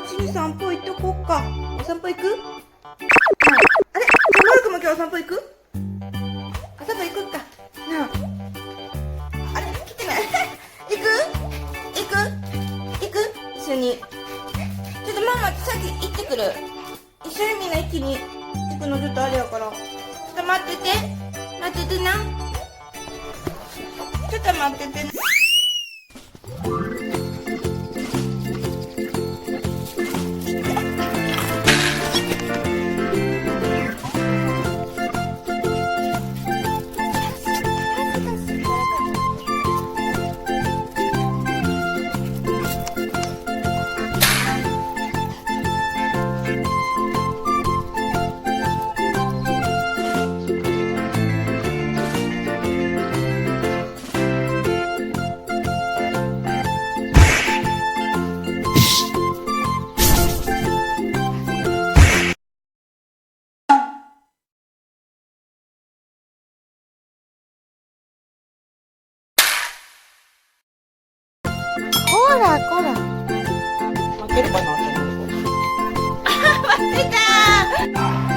街に散歩行っとこっか。お散歩行く？うん。あれ？じゃあマルクも今日お散歩行く？お散歩行くっか。なあ。あれ？来てない行く一緒に。ちょっとママ先行ってくる。一緒にみんな一気に行くのちょっとあれやから。ちょっと待っててな。ちょっと待っててね。こらこら。待ってるかなと思って。待ってたー。